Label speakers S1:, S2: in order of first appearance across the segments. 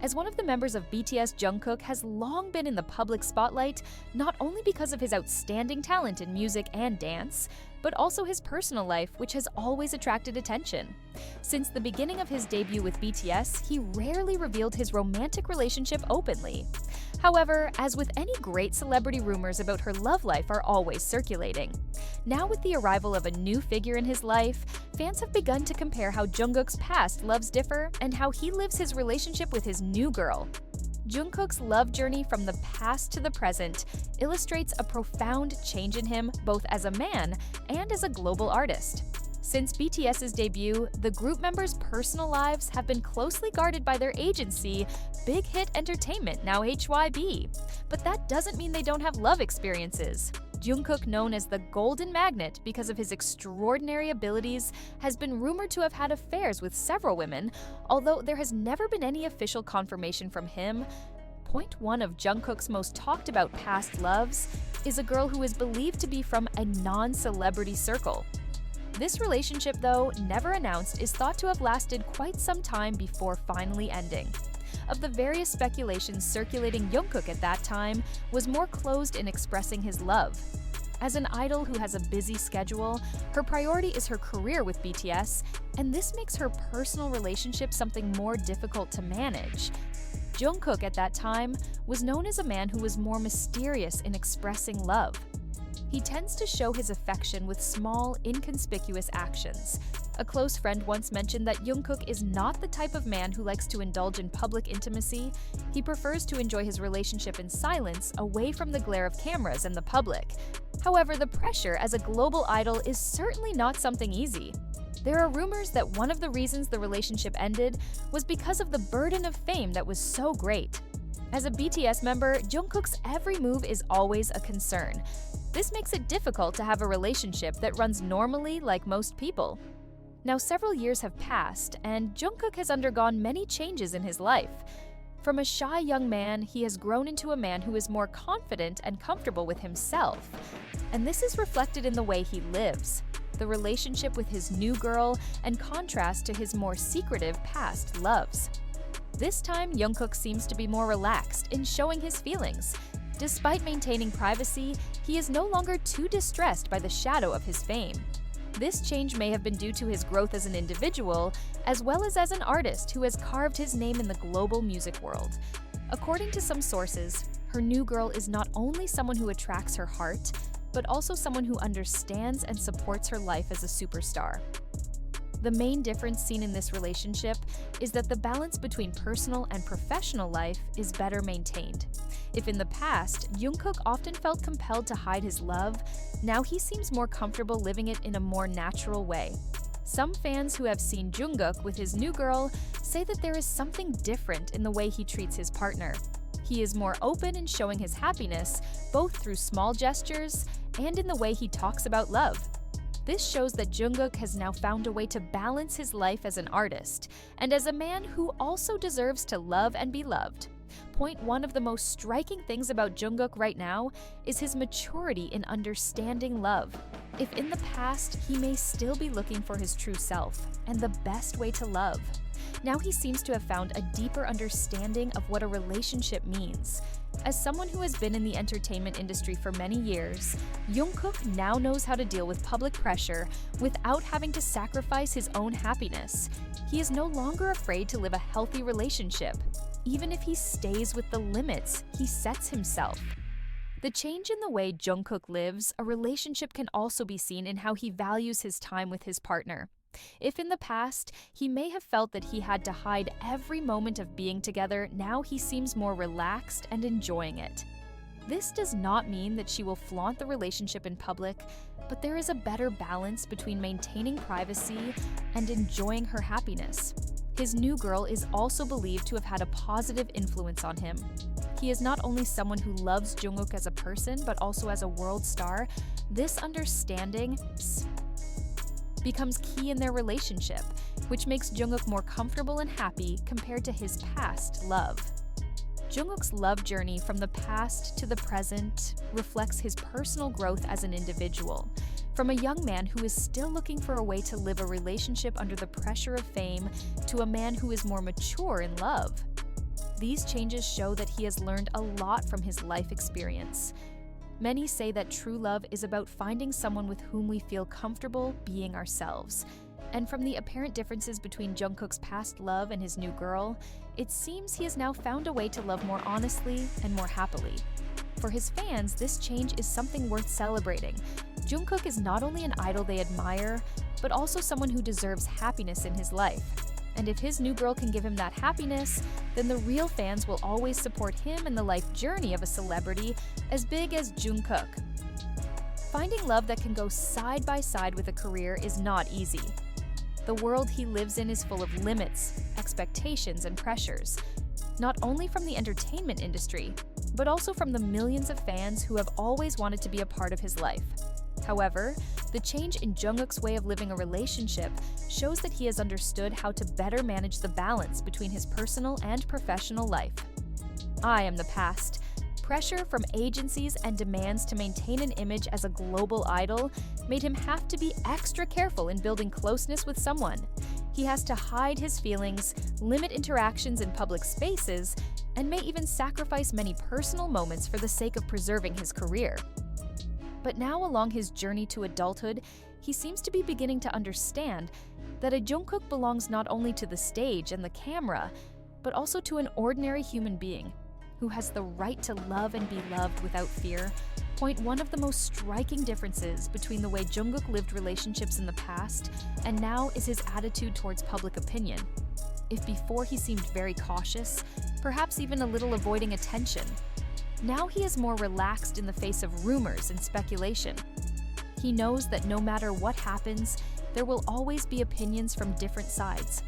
S1: As one of the members of BTS, Jungkook has long been in the public spotlight, not only because of his outstanding talent in music and dance, but also his personal life, which has always attracted attention. Since the beginning of his debut with BTS, he rarely revealed his romantic relationship openly. However, as with any great celebrity, rumors about her love life are always circulating. Now with the arrival of a new figure in his life, fans have begun to compare how Jungkook's past loves differ and how he lives his relationship with his new girl. Jungkook's love journey from the past to the present illustrates a profound change in him both as a man and as a global artist. Since BTS's debut, the group members' personal lives have been closely guarded by their agency, Big Hit Entertainment, now HYB. But that doesn't mean they don't have love experiences. Jungkook, known as the Golden Magnet because of his extraordinary abilities, has been rumored to have had affairs with several women, although there has never been any official confirmation from him. Point one of Jungkook's most talked about past loves is a girl who is believed to be from a non-celebrity circle. This relationship, though never announced, is thought to have lasted quite some time before finally ending. Of the various speculations circulating, Jungkook at that time was more closed in expressing his love. As an idol who has a busy schedule, her priority is her career with BTS, and this makes her personal relationship something more difficult to manage. Jungkook at that time was known as a man who was more mysterious in expressing love. He tends to show his affection with small, inconspicuous actions. A close friend once mentioned that Jungkook is not the type of man who likes to indulge in public intimacy. He prefers to enjoy his relationship in silence, away from the glare of cameras and the public. However, the pressure as a global idol is certainly not something easy. There are rumors that one of the reasons the relationship ended was because of the burden of fame that was so great. As a BTS member, Jungkook's every move is always a concern. This makes it difficult to have a relationship that runs normally like most people. Now, several years have passed, and Jungkook has undergone many changes in his life. From a shy young man, he has grown into a man who is more confident and comfortable with himself. And this is reflected in the way he lives, the relationship with his new girl, and contrast to his more secretive past loves. This time, Jungkook seems to be more relaxed in showing his feelings. Despite maintaining privacy, he is no longer too distressed by the shadow of his fame. This change may have been due to his growth as an individual, as well as an artist who has carved his name in the global music world. According to some sources, her new girl is not only someone who attracts her heart, but also someone who understands and supports her life as a superstar. The main difference seen in this relationship is that the balance between personal and professional life is better maintained. If in the past, Jungkook often felt compelled to hide his love, now he seems more comfortable living it in a more natural way. Some fans who have seen Jungkook with his new girl say that there is something different in the way he treats his partner. He is more open in showing his happiness, both through small gestures and in the way he talks about love. This shows that Jungkook has now found a way to balance his life as an artist and as a man who also deserves to love and be loved. Point one of the most striking things about Jungkook right now is his maturity in understanding love. If in the past, he may still be looking for his true self and the best way to love, now he seems to have found a deeper understanding of what a relationship means. As someone who has been in the entertainment industry for many years, Jungkook now knows how to deal with public pressure without having to sacrifice his own happiness. He is no longer afraid to live a healthy relationship, even if he stays with the limits he sets himself. The change in the way Jungkook lives a relationship can also be seen in how he values his time with his partner. If in the past, he may have felt that he had to hide every moment of being together, now he seems more relaxed and enjoying it. This does not mean that she will flaunt the relationship in public, but there is a better balance between maintaining privacy and enjoying her happiness. His new girl is also believed to have had a positive influence on him. He is not only someone who loves Jungkook as a person, but also as a world star. This understanding becomes key in their relationship, which makes Jungkook more comfortable and happy compared to his past love. Jungkook's love journey from the past to the present reflects his personal growth as an individual. From a young man who is still looking for a way to live a relationship under the pressure of fame to a man who is more mature in love. These changes show that he has learned a lot from his life experience. Many say that true love is about finding someone with whom we feel comfortable being ourselves. And from the apparent differences between Jungkook's past love and his new girl, it seems he has now found a way to love more honestly and more happily. For his fans, this change is something worth celebrating. Jungkook is not only an idol they admire, but also someone who deserves happiness in his life. And if his new girl can give him that happiness, then the real fans will always support him in the life journey of a celebrity as big as Jungkook. Finding love that can go side by side with a career is not easy. The world he lives in is full of limits, expectations, and pressures, not only from the entertainment industry, but also from the millions of fans who have always wanted to be a part of his life. However, the change in Jungkook's way of living a relationship shows that he has understood how to better manage the balance between his personal and professional life. I am the past. Pressure from agencies and demands to maintain an image as a global idol made him have to be extra careful in building closeness with someone. He has to hide his feelings, limit interactions in public spaces, and may even sacrifice many personal moments for the sake of preserving his career. But now, along his journey to adulthood, he seems to be beginning to understand that a Jungkook belongs not only to the stage and the camera, but also to an ordinary human being who has the right to love and be loved without fear. Point one of the most striking differences between the way Jungkook lived relationships in the past and now is his attitude towards public opinion. If before he seemed very cautious, perhaps even a little avoiding attention, now he is more relaxed in the face of rumors and speculation. He knows that no matter what happens, there will always be opinions from different sides.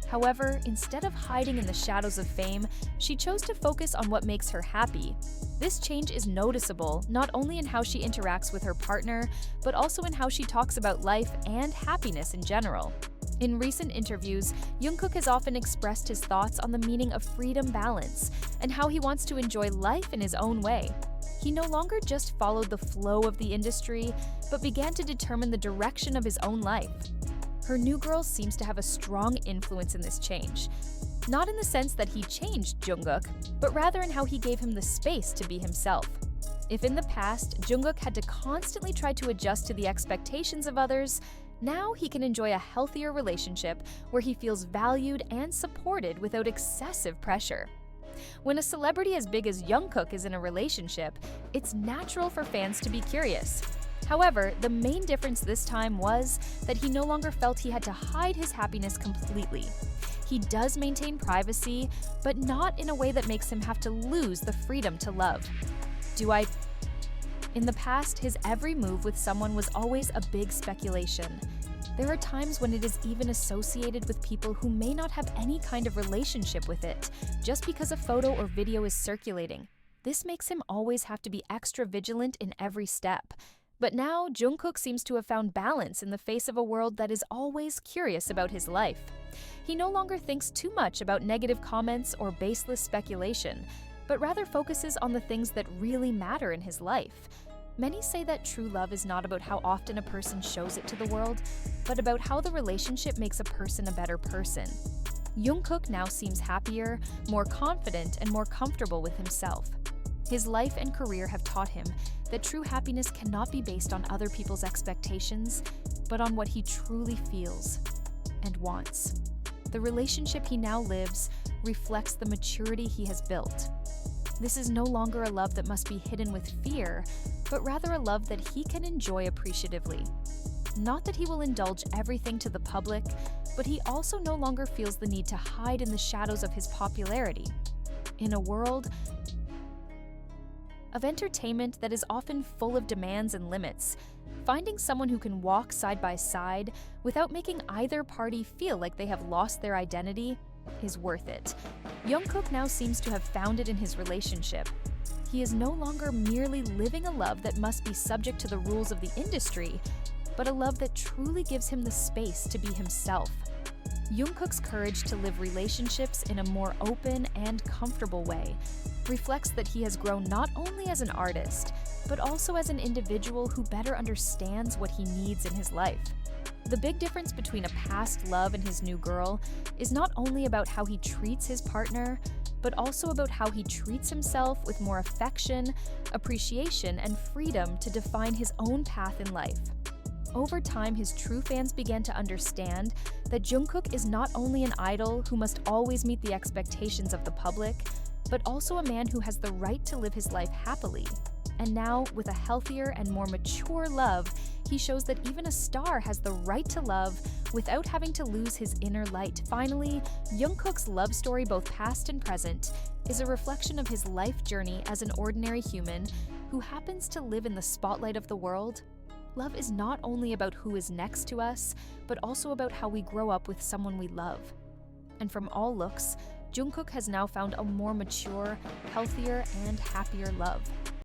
S1: However, instead of hiding in the shadows of fame, she chose to focus on what makes her happy. This change is noticeable not only in how she interacts with her partner, but also in how she talks about life and happiness in general. In recent interviews, Jungkook has often expressed his thoughts on the meaning of freedom balance and how he wants to enjoy life in his own way. He no longer just followed the flow of the industry, but began to determine the direction of his own life. Her new girl seems to have a strong influence in this change. Not in the sense that he changed Jungkook, but rather in how he gave him the space to be himself. If in the past, Jungkook had to constantly try to adjust to the expectations of others, now he can enjoy a healthier relationship where he feels valued and supported without excessive pressure. When a celebrity as big as Jungkook is in a relationship, it's natural for fans to be curious. However, the main difference this time was that he no longer felt he had to hide his happiness completely. He does maintain privacy, but not in a way that makes him have to lose the freedom to love. In the past, his every move with someone was always a big speculation. There are times when it is even associated with people who may not have any kind of relationship with it, just because a photo or video is circulating. This makes him always have to be extra vigilant in every step. But now, Jungkook seems to have found balance in the face of a world that is always curious about his life. He no longer thinks too much about negative comments or baseless speculation, but rather focuses on the things that really matter in his life. Many say that true love is not about how often a person shows it to the world, but about how the relationship makes a person a better person. Jungkook now seems happier, more confident, and more comfortable with himself. His life and career have taught him that true happiness cannot be based on other people's expectations, but on what he truly feels and wants. The relationship he now lives reflects the maturity he has built. This is no longer a love that must be hidden with fear, but rather a love that he can enjoy appreciatively. Not that he will indulge everything to the public, but he also no longer feels the need to hide in the shadows of his popularity. In a world of entertainment that is often full of demands and limits, finding someone who can walk side by side without making either party feel like they have lost their identity is worth it. Jungkook now seems to have found it in his relationship. He is no longer merely living a love that must be subject to the rules of the industry, but a love that truly gives him the space to be himself. Jungkook's courage to live relationships in a more open and comfortable way reflects that he has grown not only as an artist, but also as an individual who better understands what he needs in his life. The big difference between a past love and his new girl is not only about how he treats his partner, but also about how he treats himself with more affection, appreciation, and freedom to define his own path in life. Over time, his true fans began to understand that Jungkook is not only an idol who must always meet the expectations of the public, but also a man who has the right to live his life happily. And now, with a healthier and more mature love, he shows that even a star has the right to love without having to lose his inner light. Finally, Jungkook's love story, both past and present, is a reflection of his life journey as an ordinary human who happens to live in the spotlight of the world. Love is not only about who is next to us, but also about how we grow up with someone we love. And from all looks, Jungkook has now found a more mature, healthier, and happier love.